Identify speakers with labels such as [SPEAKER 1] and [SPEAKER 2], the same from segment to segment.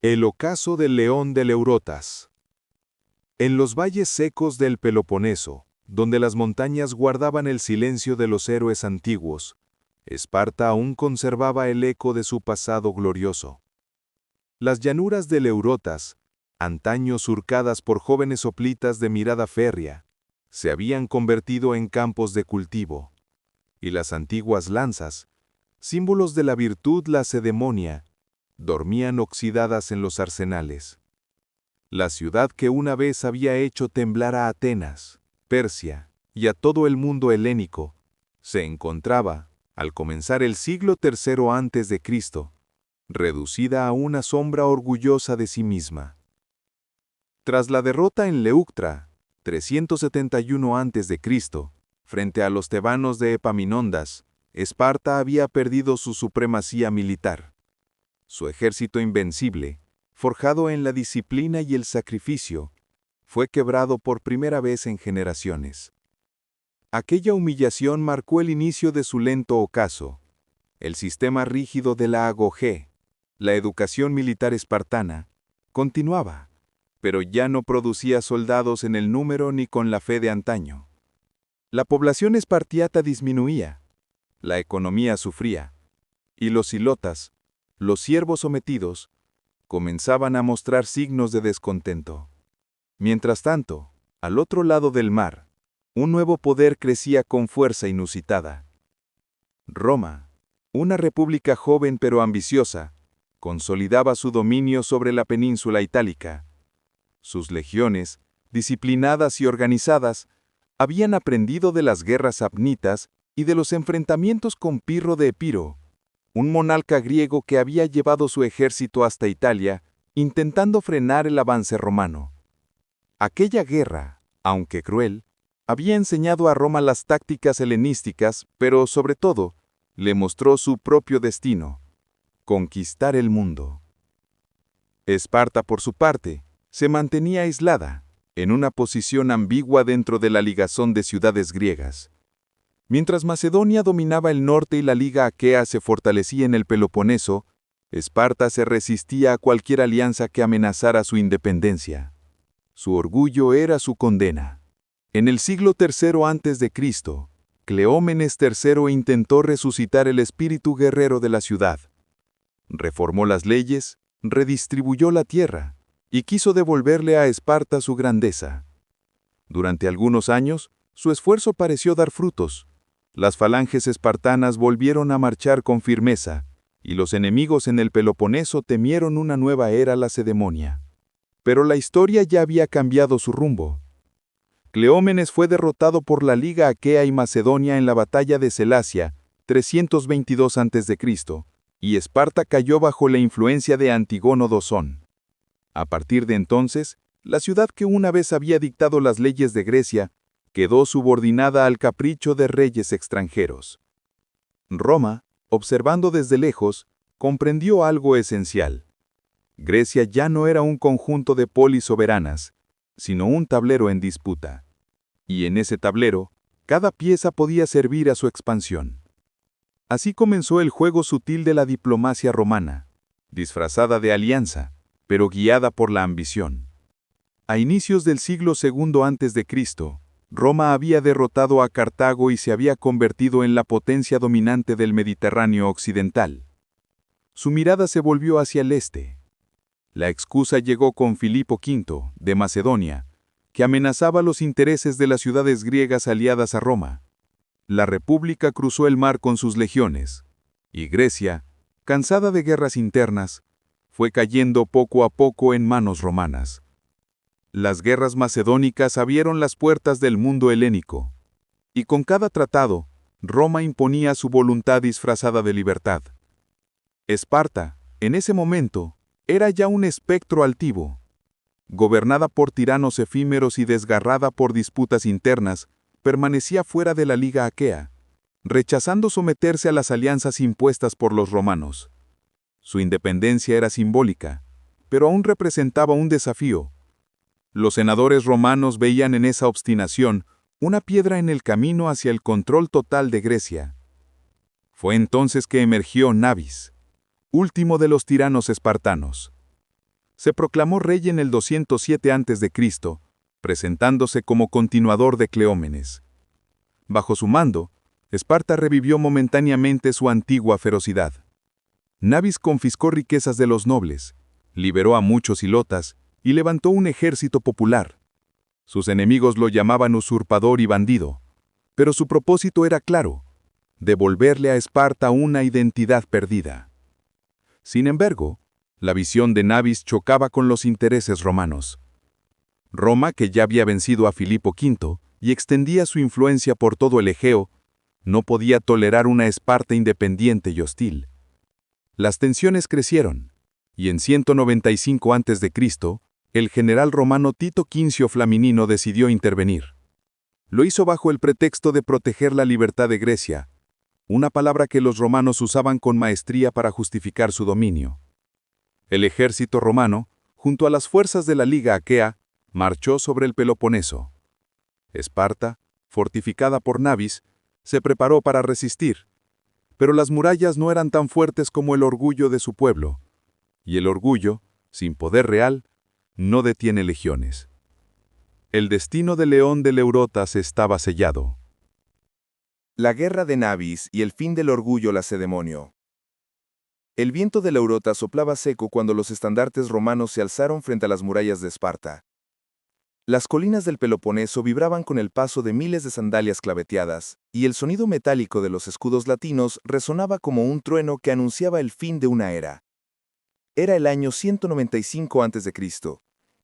[SPEAKER 1] El ocaso del león de Leurotas. En los valles secos del Peloponeso, donde las montañas guardaban el silencio de los héroes antiguos, Esparta aún conservaba el eco de su pasado glorioso. Las llanuras de Leurotas, antaño surcadas por jóvenes hoplitas de mirada férrea, se habían convertido en campos de cultivo, y las antiguas lanzas, símbolos de la virtud lacedemonia, dormían oxidadas en los arsenales. La ciudad que una vez había hecho temblar a Atenas, Persia y a todo el mundo helénico, se encontraba, al comenzar el siglo III a.C., reducida a una sombra orgullosa de sí misma. Tras la derrota en Leuctra, 371 a.C., frente a los tebanos de Epaminondas, Esparta había perdido su supremacía militar. Su ejército invencible, forjado en la disciplina y el sacrificio, fue quebrado por primera vez en generaciones. Aquella humillación marcó el inicio de su lento ocaso. El sistema rígido de la agogé, la educación militar espartana, continuaba, pero ya no producía soldados en el número ni con la fe de antaño. La población espartiata disminuía, la economía sufría, y los ilotas, los siervos sometidos, comenzaban a mostrar signos de descontento. Mientras tanto, al otro lado del mar, un nuevo poder crecía con fuerza inusitada. Roma, una república joven pero ambiciosa, consolidaba su dominio sobre la península itálica. Sus legiones, disciplinadas y organizadas, habían aprendido de las guerras samnitas y de los enfrentamientos con Pirro de Epiro, un monarca griego que había llevado su ejército hasta Italia, intentando frenar el avance romano. Aquella guerra, aunque cruel, había enseñado a Roma las tácticas helenísticas, pero sobre todo, le mostró su propio destino: conquistar el mundo. Esparta, por su parte, se mantenía aislada, en una posición ambigua dentro de la ligazón de ciudades griegas. Mientras Macedonia dominaba el norte y la Liga Aquea se fortalecía en el Peloponeso, Esparta se resistía a cualquier alianza que amenazara su independencia. Su orgullo era su condena. En el siglo III a.C., Cleómenes III intentó resucitar el espíritu guerrero de la ciudad. Reformó las leyes, redistribuyó la tierra y quiso devolverle a Esparta su grandeza. Durante algunos años, su esfuerzo pareció dar frutos. Las falanges espartanas volvieron a marchar con firmeza, y los enemigos en el Peloponeso temieron una nueva era lacedemonia. Pero la historia ya había cambiado su rumbo. Cleómenes fue derrotado por la Liga Aquea y Macedonia en la batalla de Celacia, 322 a.C., y Esparta cayó bajo la influencia de Antígono Dosón. A partir de entonces, la ciudad que una vez había dictado las leyes de Grecia, quedó subordinada al capricho de reyes extranjeros. Roma, observando desde lejos, comprendió algo esencial. Grecia ya no era un conjunto de polis soberanas, sino un tablero en disputa. Y en ese tablero, cada pieza podía servir a su expansión. Así comenzó el juego sutil de la diplomacia romana, disfrazada de alianza, pero guiada por la ambición. A inicios del siglo II a.C., Roma había derrotado a Cartago y se había convertido en la potencia dominante del Mediterráneo occidental. Su mirada se volvió hacia el este. La excusa llegó con Filipo V, de Macedonia, que amenazaba los intereses de las ciudades griegas aliadas a Roma. La República cruzó el mar con sus legiones, y Grecia, cansada de guerras internas, fue cayendo poco a poco en manos romanas. Las guerras macedónicas abrieron las puertas del mundo helénico, y con cada tratado, Roma imponía su voluntad disfrazada de libertad. Esparta, en ese momento, era ya un espectro altivo. Gobernada por tiranos efímeros y desgarrada por disputas internas, permanecía fuera de la Liga Aquea, rechazando someterse a las alianzas impuestas por los romanos. Su independencia era simbólica, pero aún representaba un desafío. Los senadores romanos veían en esa obstinación una piedra en el camino hacia el control total de Grecia. Fue entonces que emergió Nabis, último de los tiranos espartanos. Se proclamó rey en el 207 a.C., presentándose como continuador de Cleómenes. Bajo su mando, Esparta revivió momentáneamente su antigua ferocidad. Nabis confiscó riquezas de los nobles, liberó a muchos ilotas y levantó un ejército popular. Sus enemigos lo llamaban usurpador y bandido, pero su propósito era claro: devolverle a Esparta una identidad perdida. Sin embargo, la visión de Nabis chocaba con los intereses romanos. Roma, que ya había vencido a Filipo V y extendía su influencia por todo el Egeo, no podía tolerar una Esparta independiente y hostil. Las tensiones crecieron, y en 195 a.C., el general romano Tito Quincio Flaminino decidió intervenir. Lo hizo bajo el pretexto de proteger la libertad de Grecia, una palabra que los romanos usaban con maestría para justificar su dominio. El ejército romano, junto a las fuerzas de la Liga Aquea, marchó sobre el Peloponeso. Esparta, fortificada por Nabis, se preparó para resistir, pero las murallas no eran tan fuertes como el orgullo de su pueblo, y el orgullo, sin poder real, no detiene legiones. El destino de León de Leurotas estaba sellado.
[SPEAKER 2] La guerra de Nabis y el fin del orgullo lacedemonio. El viento de Leurotas soplaba seco cuando los estandartes romanos se alzaron frente a las murallas de Esparta. Las colinas del Peloponeso vibraban con el paso de miles de sandalias claveteadas, y el sonido metálico de los escudos latinos resonaba como un trueno que anunciaba el fin de una era. Era el año 195 a.C.,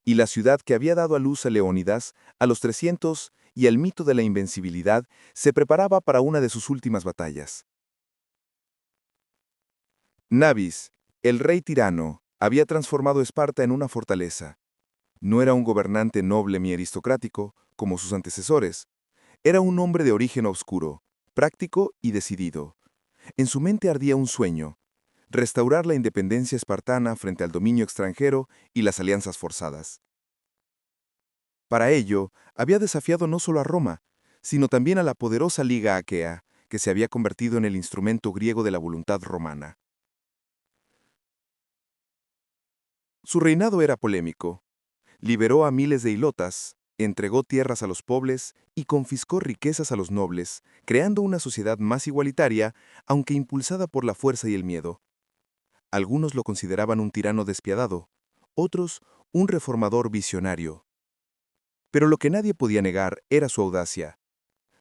[SPEAKER 2] y la ciudad que había dado a luz a Leónidas, a los 300 y al mito de la invencibilidad, se preparaba para una de sus últimas batallas. Nabis, el rey tirano, había transformado Esparta en una fortaleza. No era un gobernante noble ni aristocrático, como sus antecesores. Era un hombre de origen oscuro, práctico y decidido. En su mente ardía un sueño: restaurar la independencia espartana frente al dominio extranjero y las alianzas forzadas. Para ello, había desafiado no solo a Roma, sino también a la poderosa Liga Aquea, que se había convertido en el instrumento griego de la voluntad romana. Su reinado era polémico. Liberó a miles de ilotas, entregó tierras a los pobres y confiscó riquezas a los nobles, creando una sociedad más igualitaria, aunque impulsada por la fuerza y el miedo. Algunos lo consideraban un tirano despiadado, otros un reformador visionario. Pero lo que nadie podía negar era su audacia.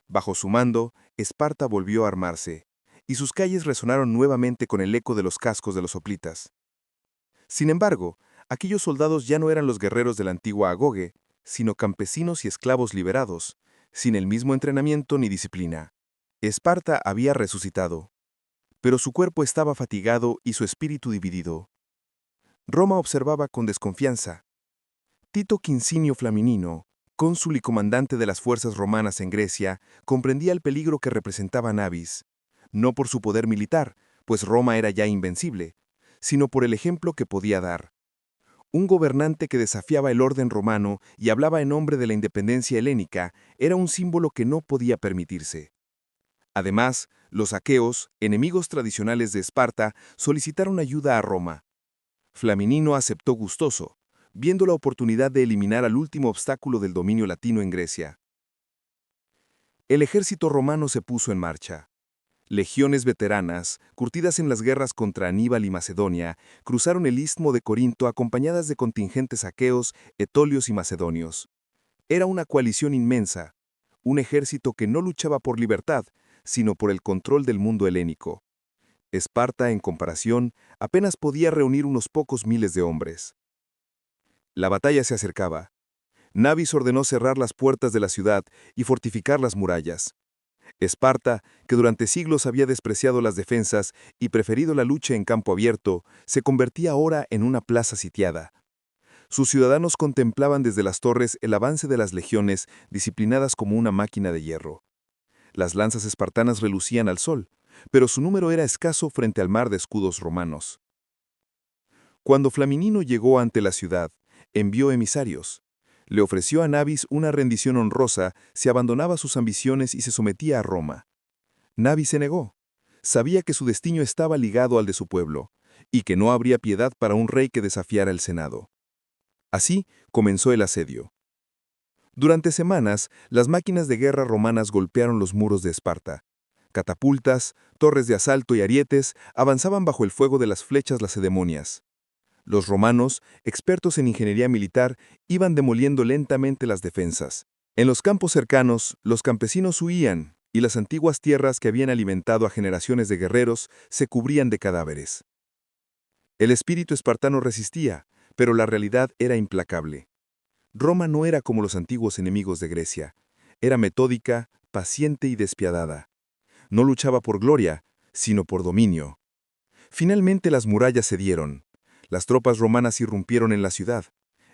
[SPEAKER 2] Bajo su mando, Esparta volvió a armarse, y sus calles resonaron nuevamente con el eco de los cascos de los hoplitas. Sin embargo, aquellos soldados ya no eran los guerreros de la antigua Agoge, sino campesinos y esclavos liberados, sin el mismo entrenamiento ni disciplina. Esparta había resucitado, pero su cuerpo estaba fatigado y su espíritu dividido. Roma observaba con desconfianza. Tito Quincinio Flaminino, cónsul y comandante de las fuerzas romanas en Grecia, comprendía el peligro que representaba Nabis, no por su poder militar, pues Roma era ya invencible, sino por el ejemplo que podía dar. Un gobernante que desafiaba el orden romano y hablaba en nombre de la independencia helénica era un símbolo que no podía permitirse. Además, los aqueos, enemigos tradicionales de Esparta, solicitaron ayuda a Roma. Flaminino aceptó gustoso, viendo la oportunidad de eliminar al último obstáculo del dominio latino en Grecia. El ejército romano se puso en marcha. Legiones veteranas, curtidas en las guerras contra Aníbal y Macedonia, cruzaron el istmo de Corinto acompañadas de contingentes aqueos, etolios y macedonios. Era una coalición inmensa, un ejército que no luchaba por libertad, sino por el control del mundo helénico. Esparta, en comparación, apenas podía reunir unos pocos miles de hombres. La batalla se acercaba. Nabis ordenó cerrar las puertas de la ciudad y fortificar las murallas. Esparta, que durante siglos había despreciado las defensas y preferido la lucha en campo abierto, se convertía ahora en una plaza sitiada. Sus ciudadanos contemplaban desde las torres el avance de las legiones, disciplinadas como una máquina de hierro. Las lanzas espartanas relucían al sol, pero su número era escaso frente al mar de escudos romanos. Cuando Flaminino llegó ante la ciudad, envió emisarios. Le ofreció a Nabis una rendición honrosa si abandonaba sus ambiciones y se sometía a Roma. Nabis se negó. Sabía que su destino estaba ligado al de su pueblo, y que no habría piedad para un rey que desafiara el Senado. Así comenzó el asedio. Durante semanas, las máquinas de guerra romanas golpearon los muros de Esparta. Catapultas, torres de asalto y arietes avanzaban bajo el fuego de las flechas lacedemonias. Los romanos, expertos en ingeniería militar, iban demoliendo lentamente las defensas. En los campos cercanos, los campesinos huían, y las antiguas tierras que habían alimentado a generaciones de guerreros se cubrían de cadáveres. El espíritu espartano resistía, pero la realidad era implacable. Roma no era como los antiguos enemigos de Grecia. Era metódica, paciente y despiadada. No luchaba por gloria, sino por dominio. Finalmente las murallas cedieron. Las tropas romanas irrumpieron en la ciudad.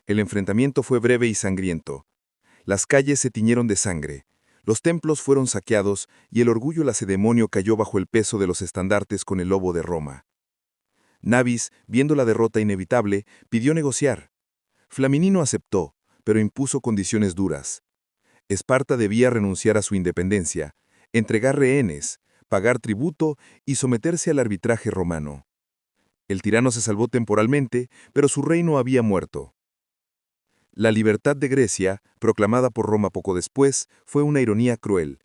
[SPEAKER 2] El enfrentamiento fue breve y sangriento. Las calles se tiñeron de sangre. Los templos fueron saqueados y el orgullo lacedemonio cayó bajo el peso de los estandartes con el lobo de Roma. Nabis, viendo la derrota inevitable, pidió negociar. Flaminino aceptó, pero impuso condiciones duras. Esparta debía renunciar a su independencia, entregar rehenes, pagar tributo y someterse al arbitraje romano. El tirano se salvó temporalmente, pero su reino había muerto. La libertad de Grecia, proclamada por Roma poco después, fue una ironía cruel.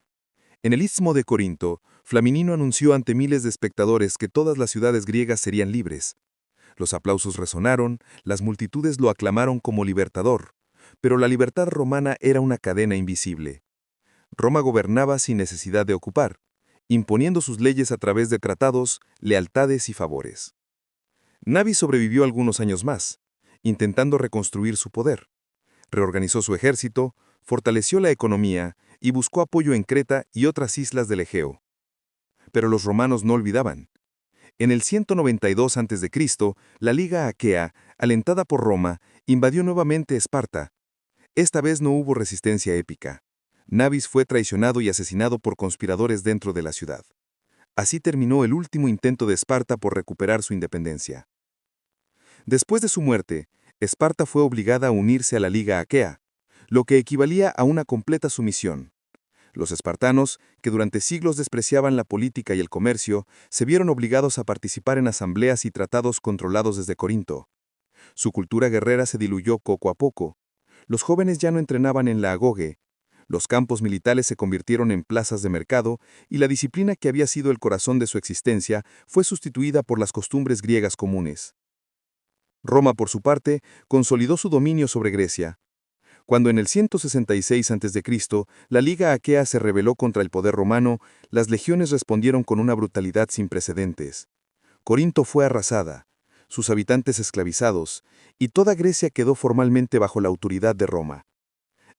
[SPEAKER 2] En el istmo de Corinto, Flaminino anunció ante miles de espectadores que todas las ciudades griegas serían libres. Los aplausos resonaron, las multitudes lo aclamaron como libertador, pero la libertad romana era una cadena invisible. Roma gobernaba sin necesidad de ocupar, imponiendo sus leyes a través de tratados, lealtades y favores. Nabis sobrevivió algunos años más, intentando reconstruir su poder. Reorganizó su ejército, fortaleció la economía y buscó apoyo en Creta y otras islas del Egeo. Pero los romanos no olvidaban. En el 192 a.C., la Liga Aquea, alentada por Roma, invadió nuevamente Esparta. Esta vez no hubo resistencia épica. Nabis fue traicionado y asesinado por conspiradores dentro de la ciudad. Así terminó el último intento de Esparta por recuperar su independencia. Después de su muerte, Esparta fue obligada a unirse a la Liga Aquea, lo que equivalía a una completa sumisión. Los espartanos, que durante siglos despreciaban la política y el comercio, se vieron obligados a participar en asambleas y tratados controlados desde Corinto. Su cultura guerrera se diluyó poco a poco. Los jóvenes ya no entrenaban en la agoge. Los campos militares se convirtieron en plazas de mercado y la disciplina que había sido el corazón de su existencia fue sustituida por las costumbres griegas comunes. Roma, por su parte, consolidó su dominio sobre Grecia. Cuando en el 166 a.C. la Liga Aquea se rebeló contra el poder romano, las legiones respondieron con una brutalidad sin precedentes. Corinto fue arrasada, sus habitantes esclavizados, y toda Grecia quedó formalmente bajo la autoridad de Roma.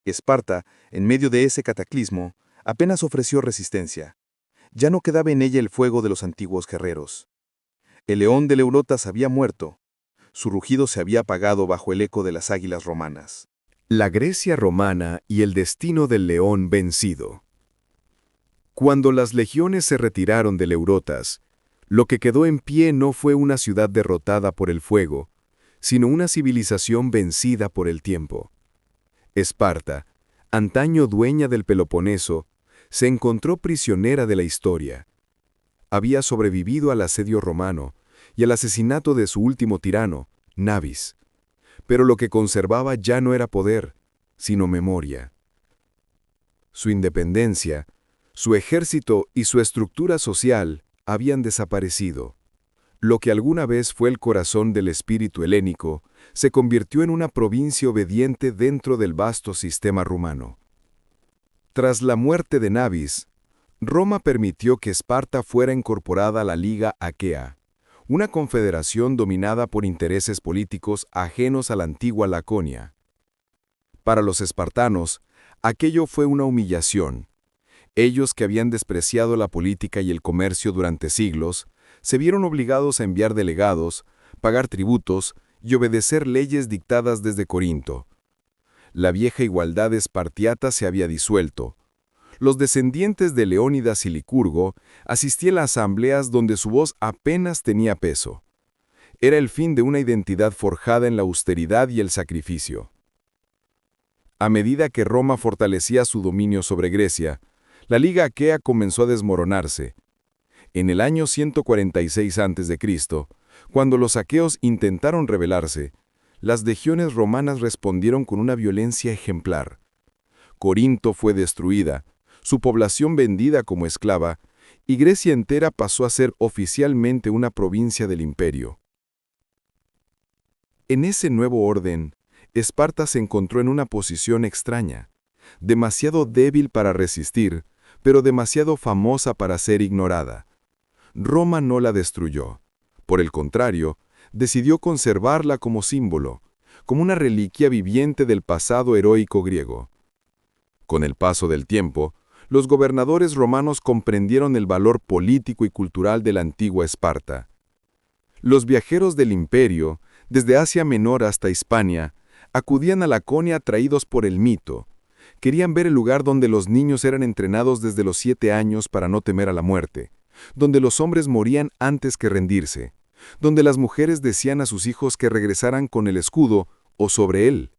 [SPEAKER 2] Esparta, en medio de ese cataclismo, apenas ofreció resistencia. Ya no quedaba en ella el fuego de los antiguos guerreros. El león de Leurotas había muerto. Su rugido se había apagado bajo el eco de las águilas romanas.
[SPEAKER 3] La Grecia romana y el destino del león vencido. Cuando las legiones se retiraron de Leurotas, lo que quedó en pie no fue una ciudad derrotada por el fuego, sino una civilización vencida por el tiempo. Esparta, antaño dueña del Peloponeso, se encontró prisionera de la historia. Había sobrevivido al asedio romano y al asesinato de su último tirano, Nabis. Pero lo que conservaba ya no era poder, sino memoria. Su independencia, su ejército y su estructura social habían desaparecido. Lo que alguna vez fue el corazón del espíritu helénico se convirtió en una provincia obediente dentro del vasto sistema rumano. Tras la muerte de Nabis, Roma permitió que Esparta fuera incorporada a la Liga Aquea, una confederación dominada por intereses políticos ajenos a la antigua Laconia. Para los espartanos, aquello fue una humillación. Ellos, que habían despreciado la política y el comercio durante siglos, se vieron obligados a enviar delegados, pagar tributos y obedecer leyes dictadas desde Corinto. La vieja igualdad espartiata se había disuelto. Los descendientes de Leónidas y Licurgo asistían a asambleas donde su voz apenas tenía peso. Era el fin de una identidad forjada en la austeridad y el sacrificio. A medida que Roma fortalecía su dominio sobre Grecia, la Liga Aquea comenzó a desmoronarse. En el año 146 a.C., cuando los aqueos intentaron rebelarse, las legiones romanas respondieron con una violencia ejemplar. Corinto fue destruida, su población vendida como esclava, y Grecia entera pasó a ser oficialmente una provincia del imperio. En ese nuevo orden, Esparta se encontró en una posición extraña, demasiado débil para resistir, pero demasiado famosa para ser ignorada. Roma no la destruyó. Por el contrario, decidió conservarla como símbolo, como una reliquia viviente del pasado heroico griego. Con el paso del tiempo, los gobernadores romanos comprendieron el valor político y cultural de la antigua Esparta. Los viajeros del imperio, desde Asia Menor hasta Hispania, acudían a Laconia atraídos por el mito. Querían ver el lugar donde los niños eran entrenados desde los 7 años para no temer a la muerte, donde los hombres morían antes que rendirse, donde las mujeres decían a sus hijos que regresaran con el escudo o sobre él.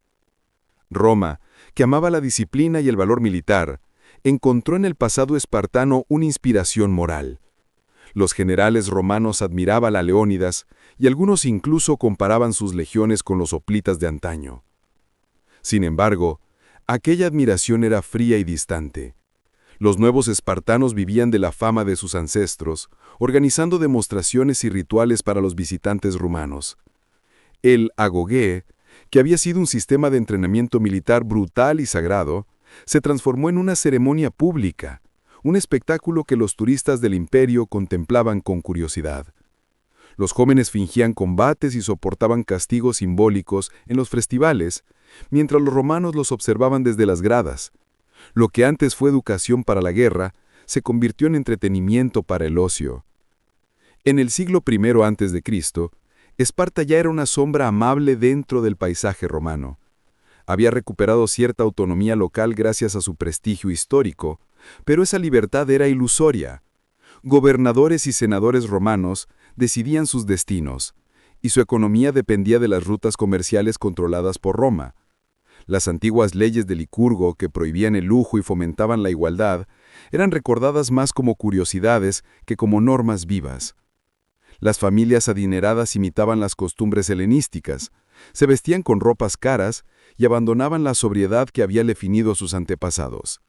[SPEAKER 3] Roma, que amaba la disciplina y el valor militar, encontró en el pasado espartano una inspiración moral. Los generales romanos admiraban a Leónidas y algunos incluso comparaban sus legiones con los hoplitas de antaño. Sin embargo, aquella admiración era fría y distante. Los nuevos espartanos vivían de la fama de sus ancestros, organizando demostraciones y rituales para los visitantes rumanos. El agogé, que había sido un sistema de entrenamiento militar brutal y sagrado, se transformó en una ceremonia pública, un espectáculo que los turistas del imperio contemplaban con curiosidad. Los jóvenes fingían combates y soportaban castigos simbólicos en los festivales, mientras los romanos los observaban desde las gradas. Lo que antes fue educación para la guerra, se convirtió en entretenimiento para el ocio. En el siglo I a.C., Esparta ya era una sombra amable dentro del paisaje romano. Había recuperado cierta autonomía local gracias a su prestigio histórico, pero esa libertad era ilusoria. Gobernadores y senadores romanos decidían sus destinos, y su economía dependía de las rutas comerciales controladas por Roma. Las antiguas leyes de Licurgo, que prohibían el lujo y fomentaban la igualdad, eran recordadas más como curiosidades que como normas vivas. Las familias adineradas imitaban las costumbres helenísticas, se vestían con ropas caras y abandonaban la sobriedad que había definido a sus antepasados.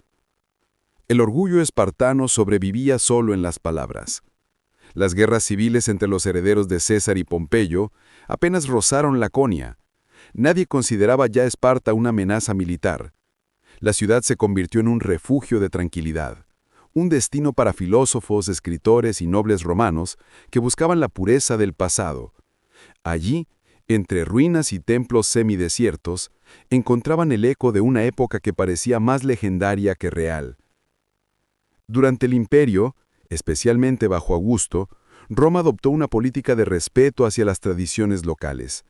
[SPEAKER 3] El orgullo espartano sobrevivía solo en las palabras. Las guerras civiles entre los herederos de César y Pompeyo apenas rozaron Laconia. Nadie consideraba ya Esparta una amenaza militar. La ciudad se convirtió en un refugio de tranquilidad, un destino para filósofos, escritores y nobles romanos que buscaban la pureza del pasado. Allí, entre ruinas y templos semidesiertos, encontraban el eco de una época que parecía más legendaria que real. Durante el imperio, especialmente bajo Augusto, Roma adoptó una política de respeto hacia las tradiciones locales.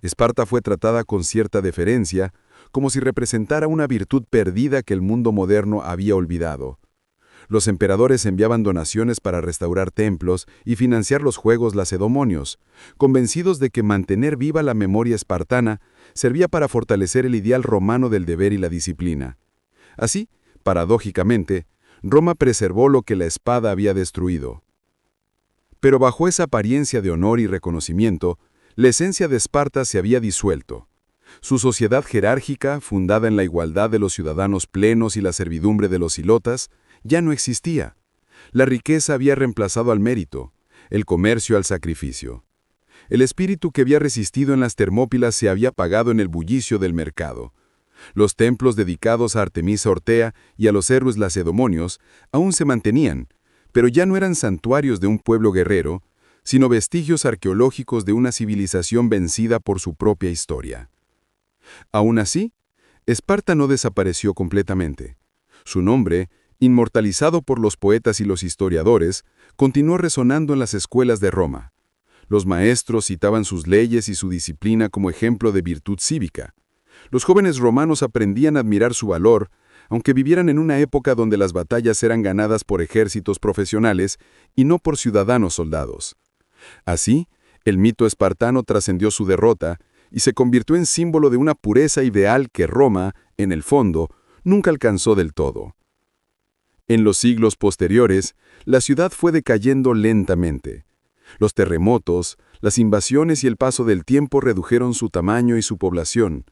[SPEAKER 3] Esparta fue tratada con cierta deferencia, como si representara una virtud perdida que el mundo moderno había olvidado. Los emperadores enviaban donaciones para restaurar templos y financiar los juegos lacedemonios, convencidos de que mantener viva la memoria espartana servía para fortalecer el ideal romano del deber y la disciplina. Así, paradójicamente, Roma preservó lo que la espada había destruido. Pero bajo esa apariencia de honor y reconocimiento, la esencia de Esparta se había disuelto. Su sociedad jerárquica, fundada en la igualdad de los ciudadanos plenos y la servidumbre de los hilotas, ya no existía. La riqueza había reemplazado al mérito, el comercio al sacrificio. El espíritu que había resistido en las Termópilas se había apagado en el bullicio del mercado. Los templos dedicados a Artemisa Ortea y a los héroes lacedemonios aún se mantenían, pero ya no eran santuarios de un pueblo guerrero, sino vestigios arqueológicos de una civilización vencida por su propia historia. Aún así, Esparta no desapareció completamente. Su nombre, inmortalizado por los poetas y los historiadores, continuó resonando en las escuelas de Roma. Los maestros citaban sus leyes y su disciplina como ejemplo de virtud cívica. Los jóvenes romanos aprendían a admirar su valor, aunque vivieran en una época donde las batallas eran ganadas por ejércitos profesionales y no por ciudadanos soldados. Así, el mito espartano trascendió su derrota y se convirtió en símbolo de una pureza ideal que Roma, en el fondo, nunca alcanzó del todo. En los siglos posteriores, la ciudad fue decayendo lentamente. Los terremotos, las invasiones y el paso del tiempo redujeron su tamaño y su población.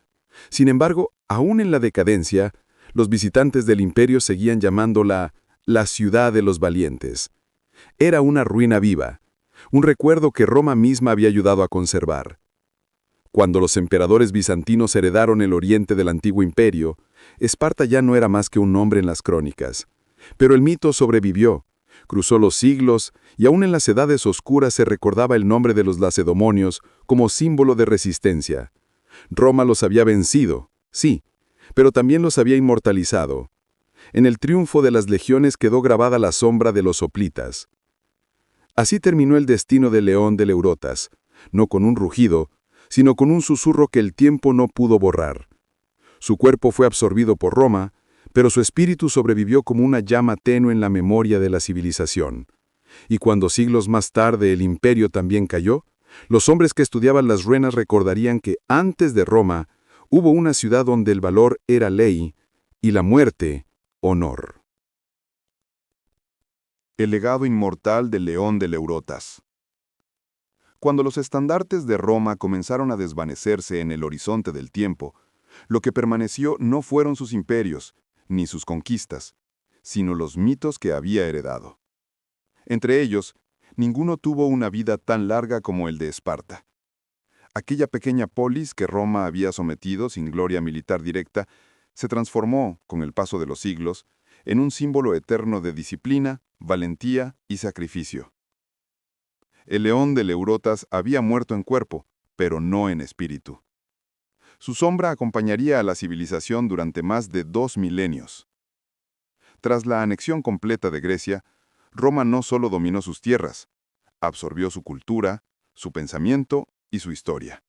[SPEAKER 3] Sin embargo, aún en la decadencia, los visitantes del imperio seguían llamándola la ciudad de los valientes. Era una ruina viva, un recuerdo que Roma misma había ayudado a conservar. Cuando los emperadores bizantinos heredaron el oriente del antiguo imperio, Esparta ya no era más que un nombre en las crónicas. Pero el mito sobrevivió, cruzó los siglos y aún en las edades oscuras se recordaba el nombre de los lacedemonios como símbolo de resistencia. Roma los había vencido, sí, pero también los había inmortalizado. En el triunfo de las legiones quedó grabada la sombra de los hoplitas. Así terminó el destino del león de Leurotas, no con un rugido, sino con un susurro que el tiempo no pudo borrar. Su cuerpo fue absorbido por Roma, pero su espíritu sobrevivió como una llama tenue en la memoria de la civilización. Y cuando siglos más tarde el imperio también cayó, los hombres que estudiaban las ruinas recordarían que antes de Roma hubo una ciudad donde el valor era ley y la muerte, honor.
[SPEAKER 1] El legado inmortal del león de Leurotas. Cuando los estandartes de Roma comenzaron a desvanecerse en el horizonte del tiempo, lo que permaneció no fueron sus imperios, ni sus conquistas, sino los mitos que había heredado. Entre ellos, ninguno tuvo una vida tan larga como el de Esparta. Aquella pequeña polis que Roma había sometido sin gloria militar directa, se transformó, con el paso de los siglos, en un símbolo eterno de disciplina, valentía y sacrificio. El león de Leurotas había muerto en cuerpo, pero no en espíritu. Su sombra acompañaría a la civilización durante más de 2 milenios. Tras la anexión completa de Grecia, Roma no solo dominó sus tierras, absorbió su cultura, su pensamiento y su historia.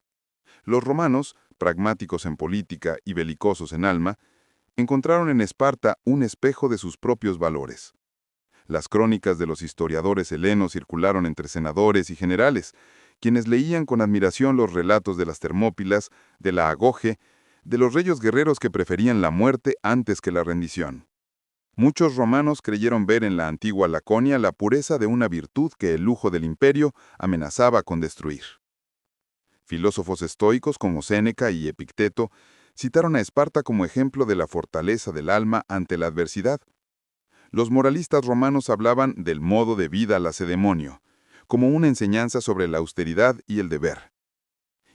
[SPEAKER 1] Los romanos, pragmáticos en política y belicosos en alma, encontraron en Esparta un espejo de sus propios valores. Las crónicas de los historiadores helenos circularon entre senadores y generales, quienes leían con admiración los relatos de las Termópilas, de la Agoge, de los reyes guerreros que preferían la muerte antes que la rendición. Muchos romanos creyeron ver en la antigua Laconia la pureza de una virtud que el lujo del imperio amenazaba con destruir. Filósofos estoicos como Séneca y Epicteto citaron a Esparta como ejemplo de la fortaleza del alma ante la adversidad. Los moralistas romanos hablaban del modo de vida lacedemonio, como una enseñanza sobre la austeridad y el deber.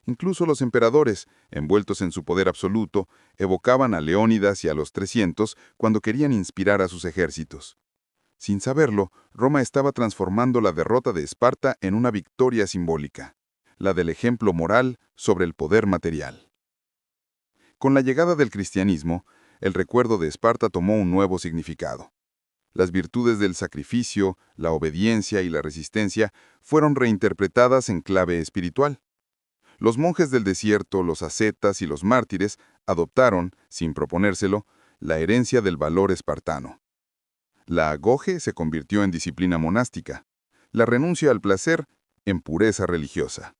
[SPEAKER 1] Incluso los emperadores, envueltos en su poder absoluto, evocaban a Leónidas y a los 300 cuando querían inspirar a sus ejércitos. Sin saberlo, Roma estaba transformando la derrota de Esparta en una victoria simbólica, la del ejemplo moral sobre el poder material. Con la llegada del cristianismo, el recuerdo de Esparta tomó un nuevo significado. Las virtudes del sacrificio, la obediencia y la resistencia fueron reinterpretadas en clave espiritual. Los monjes del desierto, los ascetas y los mártires adoptaron, sin proponérselo, la herencia del valor espartano. La agoge se convirtió en disciplina monástica, la renuncia al placer en pureza religiosa.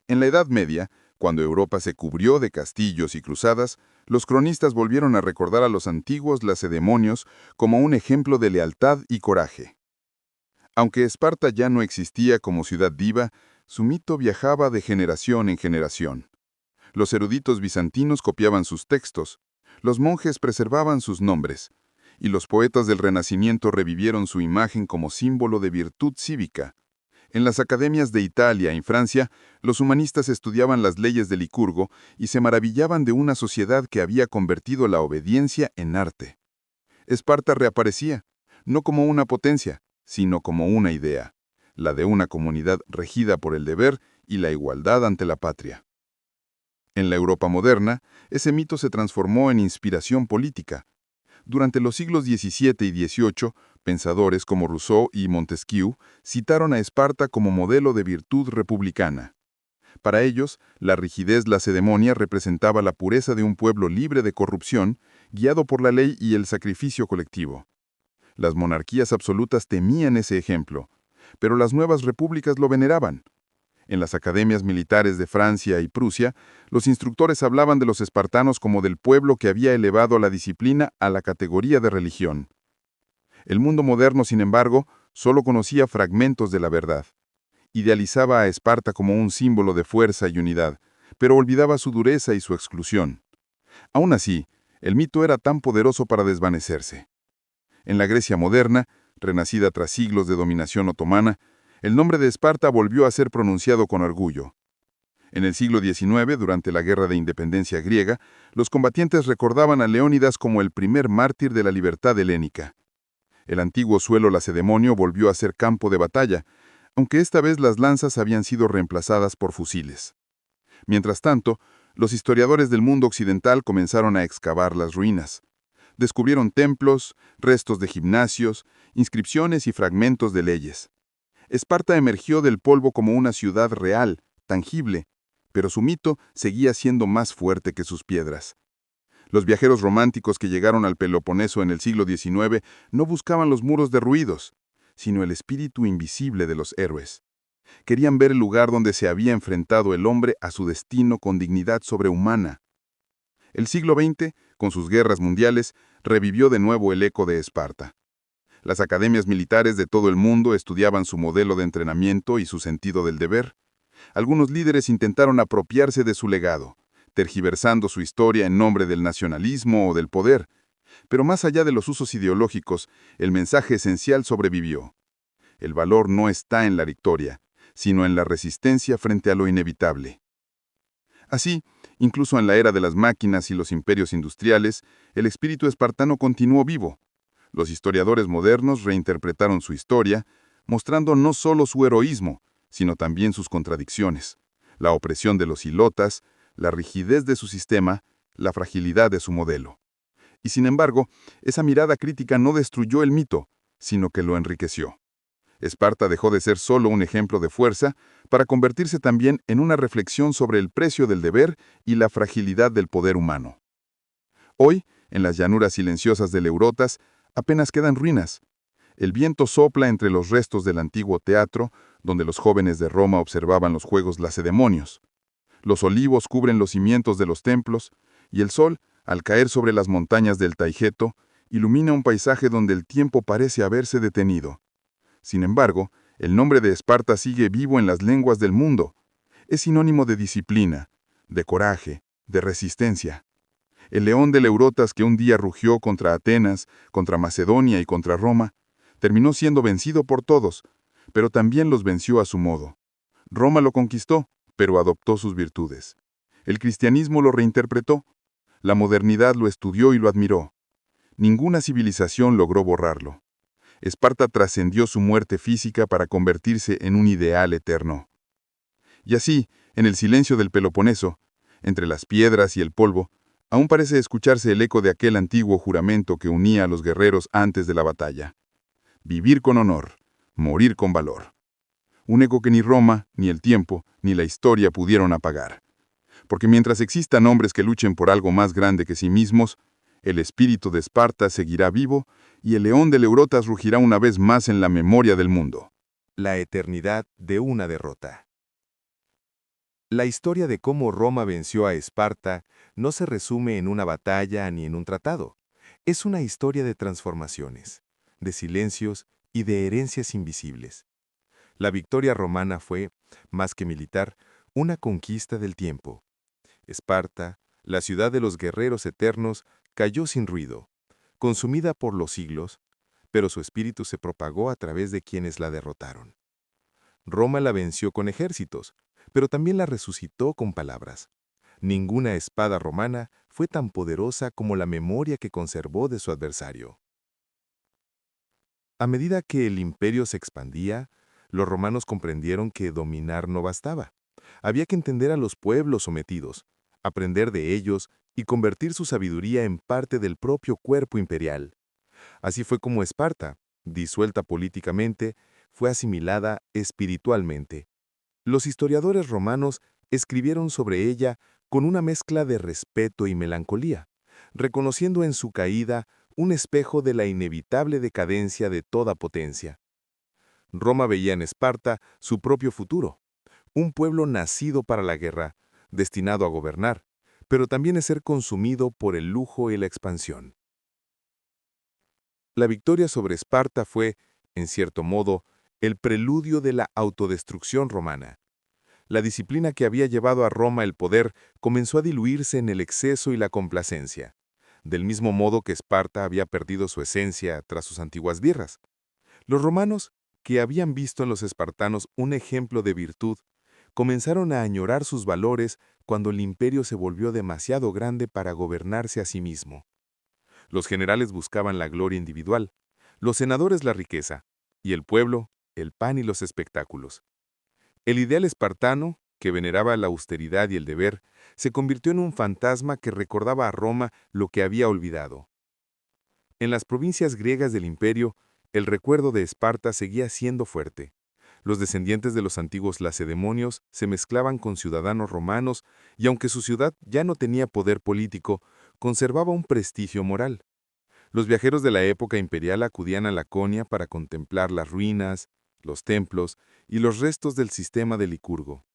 [SPEAKER 1] En la Edad Media, cuando Europa se cubrió de castillos y cruzadas, los cronistas volvieron a recordar a los antiguos lacedemonios como un ejemplo de lealtad y coraje. Aunque Esparta ya no existía como ciudad diva, su mito viajaba de generación en generación. Los eruditos bizantinos copiaban sus textos, los monjes preservaban sus nombres, y los poetas del Renacimiento revivieron su imagen como símbolo de virtud cívica. En las academias de Italia y Francia, los humanistas estudiaban las leyes de Licurgo y se maravillaban de una sociedad que había convertido la obediencia en arte. Esparta reaparecía, no como una potencia, sino como una idea, la de una comunidad regida por el deber y la igualdad ante la patria. En la Europa moderna, ese mito se transformó en inspiración política. Durante los siglos XVII y XVIII, pensadores como Rousseau y Montesquieu citaron a Esparta como modelo de virtud republicana. Para ellos, la rigidez lacedemonia representaba la pureza de un pueblo libre de corrupción, guiado por la ley y el sacrificio colectivo. Las monarquías absolutas temían ese ejemplo, pero las nuevas repúblicas lo veneraban. En las academias militares de Francia y Prusia, los instructores hablaban de los espartanos como del pueblo que había elevado la disciplina a la categoría de religión. El mundo moderno, sin embargo, solo conocía fragmentos de la verdad.
[SPEAKER 4] Idealizaba a Esparta como un símbolo de fuerza y unidad, pero olvidaba su dureza y su exclusión. Aún así, el mito era tan poderoso para desvanecerse. En la Grecia moderna, renacida tras siglos de dominación otomana, el nombre de Esparta volvió a ser pronunciado con orgullo. En el siglo XIX, durante la Guerra de Independencia griega, los combatientes recordaban a Leónidas como el primer mártir de la libertad helénica. El antiguo suelo lacedemonio volvió a ser campo de batalla, aunque esta vez las lanzas habían sido reemplazadas por fusiles. Mientras tanto, los historiadores del mundo occidental comenzaron a excavar las ruinas. Descubrieron templos, restos de gimnasios, inscripciones y fragmentos de leyes. Esparta emergió del polvo como una ciudad real, tangible, pero su mito seguía siendo más fuerte que sus piedras. Los viajeros románticos que llegaron al Peloponeso en el siglo XIX no buscaban los muros derruidos, sino el espíritu invisible de los héroes. Querían ver el lugar donde se había enfrentado el hombre a su destino con dignidad sobrehumana. El siglo XX, con sus guerras mundiales, revivió de nuevo el eco de Esparta. Las academias militares de todo el mundo estudiaban su modelo de entrenamiento y su sentido del deber. Algunos líderes intentaron apropiarse de su legado, tergiversando su historia en nombre del nacionalismo o del poder. Pero más allá de los usos ideológicos, el mensaje esencial sobrevivió. El valor no está en la victoria, sino en la resistencia frente a lo inevitable. Así, incluso en la era de las máquinas y los imperios industriales, el espíritu espartano continuó vivo. Los historiadores modernos reinterpretaron su historia, mostrando no solo su heroísmo, sino también sus contradicciones, la opresión de los ilotas, la rigidez de su sistema, la fragilidad de su modelo. Y sin embargo, esa mirada crítica no destruyó el mito, sino que lo enriqueció. Esparta dejó de ser solo un ejemplo de fuerza para convertirse también en una reflexión sobre el precio del deber y la fragilidad del poder humano. Hoy, en las llanuras silenciosas del Eurotas, apenas quedan ruinas. El viento sopla entre los restos del antiguo teatro, donde los jóvenes de Roma observaban los juegos lacedemonios. Los olivos cubren los cimientos de los templos, y el sol, al caer sobre las montañas del Taigeto, ilumina un paisaje donde el tiempo parece haberse detenido. Sin embargo, el nombre de Esparta sigue vivo en las lenguas del mundo. Es sinónimo de disciplina, de coraje, de resistencia. El león del Eurotas que un día rugió contra Atenas, contra Macedonia y contra Roma, terminó siendo vencido por todos, pero también los venció a su modo. Roma lo conquistó, pero adoptó sus virtudes. El cristianismo lo reinterpretó. La modernidad lo estudió y lo admiró. Ninguna civilización logró borrarlo. Esparta trascendió su muerte física para convertirse en un ideal eterno. Y así, en el silencio del Peloponeso, entre las piedras y el polvo, aún parece escucharse el eco de aquel antiguo juramento que unía a los guerreros antes de la batalla. Vivir con honor, morir con valor. Un eco que ni Roma, ni el tiempo, ni la historia pudieron apagar. Porque mientras existan hombres que luchen por algo más grande que sí mismos, el espíritu de Esparta seguirá vivo y el león del Eurotas rugirá una vez más en la memoria del mundo.
[SPEAKER 2] La eternidad de una derrota. La historia de cómo Roma venció a Esparta no se resume en una batalla ni en un tratado. Es una historia de transformaciones, de silencios y de herencias invisibles. La victoria romana fue, más que militar, una conquista del tiempo. Esparta, la ciudad de los guerreros eternos, cayó sin ruido, consumida por los siglos, pero su espíritu se propagó a través de quienes la derrotaron. Roma la venció con ejércitos, pero también la resucitó con palabras. Ninguna espada romana fue tan poderosa como la memoria que conservó de su adversario. A medida que el imperio se expandía, los romanos comprendieron que dominar no bastaba. Había que entender a los pueblos sometidos, aprender de ellos y convertir su sabiduría en parte del propio cuerpo imperial. Así fue como Esparta, disuelta políticamente, fue asimilada espiritualmente. Los historiadores romanos escribieron sobre ella con una mezcla de respeto y melancolía, reconociendo en su caída un espejo de la inevitable decadencia de toda potencia. Roma veía en Esparta su propio futuro, un pueblo nacido para la guerra, destinado a gobernar, pero también a ser consumido por el lujo y la expansión. La victoria sobre Esparta fue, en cierto modo,
[SPEAKER 1] el preludio de la autodestrucción romana. La disciplina que había llevado a Roma el poder comenzó a diluirse en el exceso y la complacencia, del mismo modo que Esparta había perdido su esencia tras sus antiguas guerras. Los romanos, que habían visto en los espartanos un ejemplo de virtud, comenzaron a añorar sus valores cuando el imperio se volvió demasiado grande para gobernarse a sí mismo. Los generales buscaban la gloria individual, los senadores la riqueza, y el pueblo, el pan y los espectáculos. El ideal espartano, que veneraba la austeridad y el deber, se convirtió en un fantasma que recordaba a Roma lo que había olvidado. En las provincias griegas del imperio, el recuerdo de Esparta seguía siendo fuerte. Los descendientes de los antiguos lacedemonios se mezclaban con ciudadanos romanos y aunque su ciudad ya no tenía poder político, conservaba un prestigio moral. Los viajeros de la época imperial acudían a Laconia para contemplar las ruinas, los templos y los restos del sistema de Licurgo.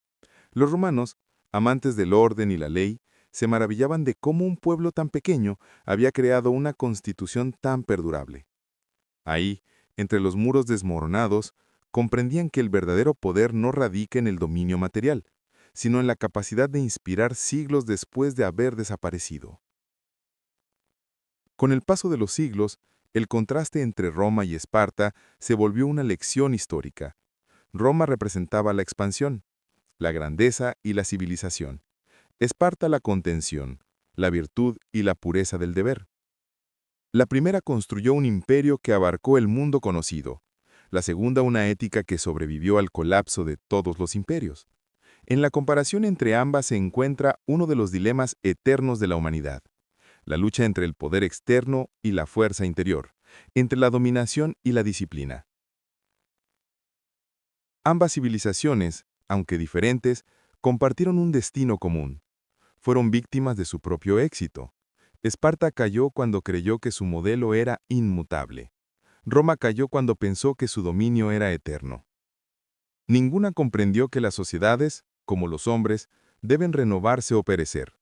[SPEAKER 1] Los romanos, amantes del orden y la ley, se maravillaban de cómo un pueblo tan pequeño había creado una constitución tan perdurable. Ahí, entre los muros desmoronados, comprendían que el verdadero poder no radica en el dominio material, sino en la capacidad de inspirar siglos después de haber desaparecido. Con el paso de los siglos, el contraste entre Roma y Esparta se volvió una lección histórica. Roma representaba la expansión, la grandeza y la civilización. Esparta la contención, la virtud y la pureza del deber. La primera construyó un imperio que abarcó el mundo conocido, la segunda una ética que sobrevivió al colapso de todos los imperios. En la comparación entre ambas se encuentra uno de los dilemas eternos de la humanidad, la lucha entre el poder externo y la fuerza interior, entre la dominación y la disciplina. Ambas civilizaciones, aunque diferentes, compartieron un destino común. Fueron víctimas de su propio éxito. Esparta cayó cuando creyó que su modelo era inmutable. Roma cayó cuando pensó que su dominio era eterno. Ninguna comprendió que las sociedades, como los hombres, deben renovarse o perecer.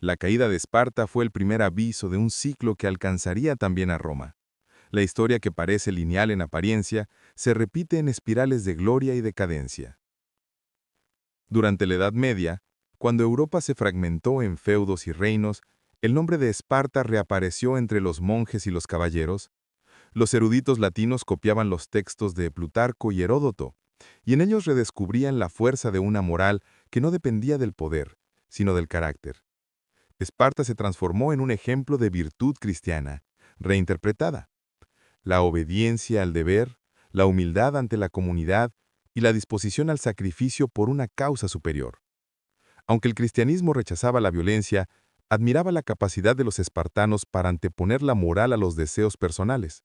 [SPEAKER 1] La caída de Esparta fue el primer aviso de un ciclo que alcanzaría también a Roma. La historia que parece lineal en apariencia se repite en espirales de gloria y decadencia. Durante la Edad Media, cuando Europa se fragmentó en feudos y reinos, el nombre de Esparta reapareció entre los monjes y los caballeros. Los eruditos latinos copiaban los textos de Plutarco y Heródoto, y en ellos redescubrían la fuerza de una moral que no dependía del poder, sino del carácter. Esparta se transformó en un ejemplo de virtud cristiana, reinterpretada. La obediencia al deber, la humildad ante la comunidad y la disposición al sacrificio por una causa superior. Aunque el cristianismo rechazaba la violencia, admiraba la capacidad de los espartanos para anteponer la moral a los deseos personales.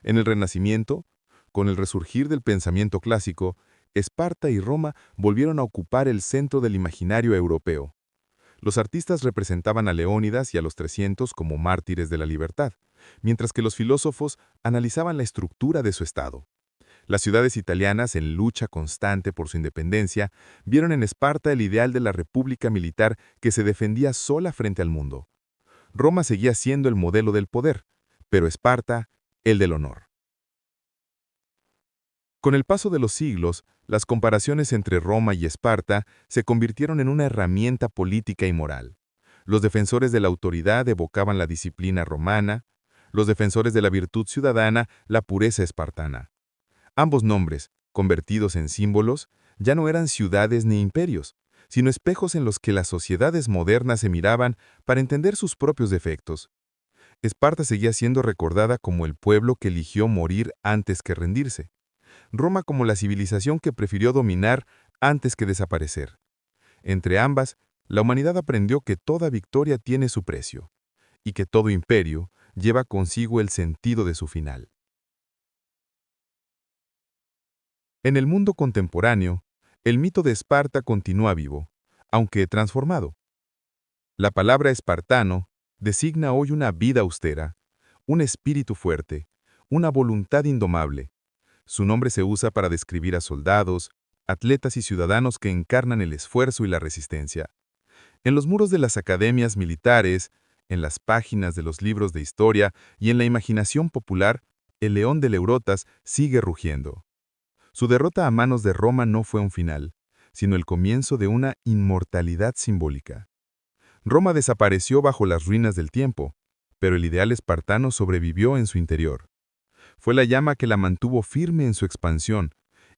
[SPEAKER 1] En el Renacimiento, con el resurgir del pensamiento clásico, Esparta y Roma volvieron a ocupar el centro del imaginario europeo. Los artistas representaban a Leónidas y a los 300 como mártires de la libertad, mientras que los filósofos analizaban la estructura de su estado. Las ciudades italianas, en lucha constante por su independencia, vieron en Esparta el ideal de la república militar que se defendía sola frente al mundo. Roma seguía siendo el modelo del poder, pero Esparta, el del honor. Con el paso de los siglos, las comparaciones entre Roma y Esparta se convirtieron en una herramienta política y moral. Los defensores de la autoridad evocaban la disciplina romana, los defensores de la virtud ciudadana, la pureza espartana. Ambos nombres, convertidos en símbolos, ya no eran ciudades ni imperios, sino espejos en los que las sociedades modernas se miraban para entender sus propios defectos. Esparta seguía siendo recordada como el pueblo que eligió morir antes que rendirse. Roma como la civilización que prefirió dominar antes que desaparecer. Entre ambas, la humanidad aprendió que toda victoria tiene su precio, y que todo imperio lleva consigo el sentido de su final. En el mundo contemporáneo, el mito de Esparta continúa vivo, aunque transformado. La palabra espartano designa hoy una vida austera, un espíritu fuerte, una voluntad indomable. Su nombre se usa para describir a soldados, atletas y ciudadanos que encarnan el esfuerzo y la resistencia. En los muros de las academias militares, en las páginas de los libros de historia y en la imaginación popular, el león de Leurotas sigue rugiendo.
[SPEAKER 4] Su derrota a manos de Roma no fue un final, sino el comienzo de una inmortalidad simbólica. Roma desapareció bajo las ruinas del tiempo, pero el ideal espartano sobrevivió en su interior. Fue la llama que la mantuvo firme en su expansión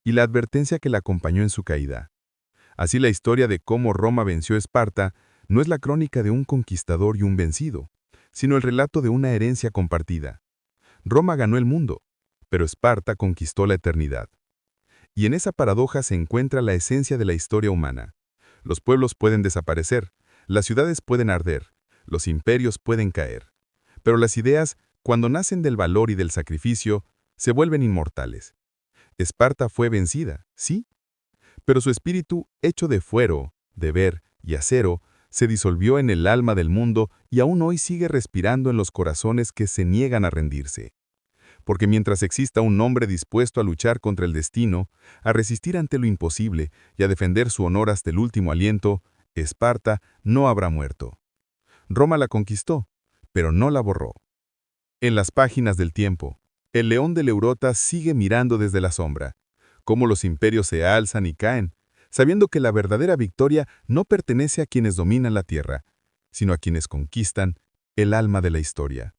[SPEAKER 4] y la advertencia que la acompañó en su caída. Así la historia de cómo Roma venció a Esparta no es la crónica de un conquistador y un vencido, sino el relato de una herencia compartida. Roma ganó el mundo, pero Esparta conquistó la eternidad. Y en esa paradoja se encuentra la esencia de la historia humana. Los pueblos pueden desaparecer, las ciudades pueden arder, los imperios pueden caer. Pero las ideas, cuando nacen del valor y del sacrificio, se vuelven inmortales. Esparta fue vencida, sí, pero su espíritu, hecho de fuero, de ver y acero, se disolvió en el alma del mundo y aún hoy sigue respirando en los corazones que se niegan a rendirse. Porque mientras exista un hombre dispuesto a luchar contra el destino, a resistir ante lo imposible y a defender su honor hasta el último aliento, Esparta no habrá muerto. Roma la conquistó, pero no la borró. En las páginas del tiempo, el león del Eurotas sigue mirando desde la sombra, cómo los imperios se alzan y caen, sabiendo que la verdadera victoria no pertenece a quienes dominan la tierra, sino a quienes conquistan el alma de la historia.